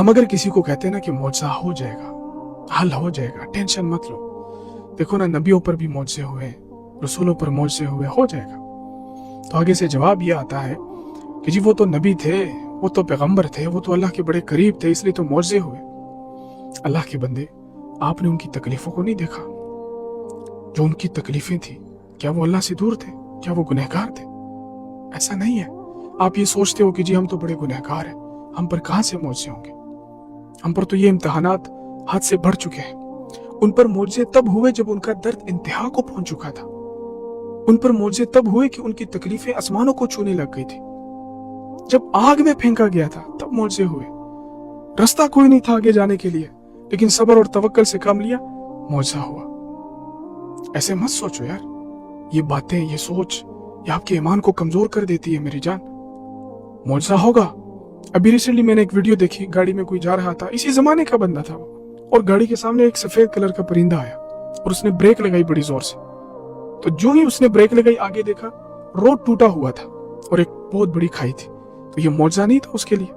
ہم اگر کسی کو کہتے ہیں نا کہ معجزہ ہو جائے گا، حل ہو جائے گا، ٹینشن مت لو، دیکھو نا نبیوں پر بھی معجزے ہوئے، رسولوں پر معجزے ہوئے، ہو جائے گا، تو آگے سے جواب یہ آتا ہے کہ جی وہ تو نبی تھے، وہ تو پیغمبر تھے، وہ تو اللہ کے بڑے قریب تھے، اس لیے تو معجزے ہوئے۔ اللہ کے بندے، آپ نے ان کی تکلیفوں کو نہیں دیکھا؟ جو ان کی تکلیفیں تھیں، کیا وہ اللہ سے دور تھے؟ کیا وہ گنہگار تھے؟ ایسا نہیں ہے۔ آپ یہ سوچتے ہو کہ جی ہم تو بڑے گنہگار ہیں، ہم پر کہاں سے معجزے ہوں گے؟ ہم پر تو یہ امتحانات حد سے بڑھ چکے ہیں۔ ان پر معجزے تب ہوئے جب ان کا درد انتہا کو پہنچ چکا تھا۔ ان پر معجزے تب ہوئے کہ ان کی تکلیفیں آسمانوں کو چھونے لگ گئی تھی۔ جب آگ میں پھینکا گیا تھا تب معجزے ہوئے۔ رستہ کوئی نہیں تھا آگے جانے کے لیے، لیکن صبر اور توکل سے کام لیا، معجزہ ہوا۔ ایسے مت سوچو یار، یہ باتیں، یہ سوچ، یہ آپ کے ایمان کو کمزور کر دیتی ہے میری جان۔ معجزہ ہوگا۔ ابھی ریسنٹلی میں نے ایک ویڈیو دیکھی، گاڑی میں کوئی جا رہا تھا، اسی زمانے کا بندہ تھا وہ، اور گاڑی کے سامنے ایک سفید کلر کا پرندہ آیا اور اس نے بریک لگائی بڑی زور سے۔ تو جو ہی اس نے بریک لگائی، آگے دیکھا روڈ ٹوٹا ہوا تھا اور ایک بہت بڑی کھائی تھی۔ تو یہ معجزہ نہیں تھا اس کے لیے؟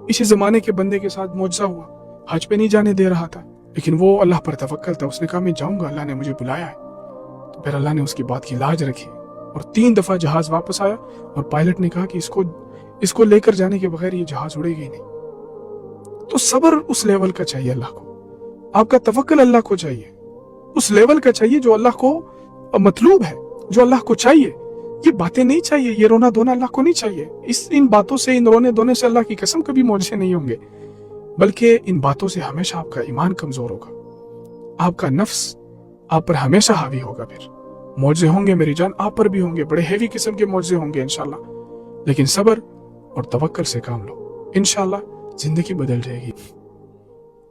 اسی زمانے کے بندے کے ساتھ معجزہ ہوا، حج پہ نہیں جانے دے رہا تھا، لیکن وہ اللہ پر توکل تھا، اس نے کہا میں جاؤں گا، اللہ نے مجھے بلایا ہے۔ تو پھر اللہ نے اس کی بات کی لاج رکھی اور 3 دفعہ جہاز واپس آیا اور پائلٹ نے کہا کہ اس کو لے کر جانے کے بغیر یہ جہاز اڑے گی نہیں۔ تو صبر اس لیول کا چاہیے اللہ کو، آپ کا توکل اللہ کو چاہیے، اس لیول کا چاہیے جو اللہ کو مطلوب ہے، جو اللہ کو چاہیے۔ یہ باتیں نہیں چاہیے، یہ رونا دھونا اللہ کو نہیں چاہیے۔ ان باتوں سے، ان رونے دھونے سے اللہ کی قسم کبھی معجزے نہیں ہوں گے، بلکہ ان باتوں سے ہمیشہ آپ کا ایمان کمزور ہوگا، آپ کا نفس آپ پر ہمیشہ حاوی ہوگا۔ پھر معجزے ہوں گے میری جان، آپ پر بھی ہوں گے، بڑے ہیوی قسم کے معجزے ہوں گے انشاءاللہ، لیکن صبر اور توکل سے کام لو، انشاءاللہ زندگی بدل جائے گی۔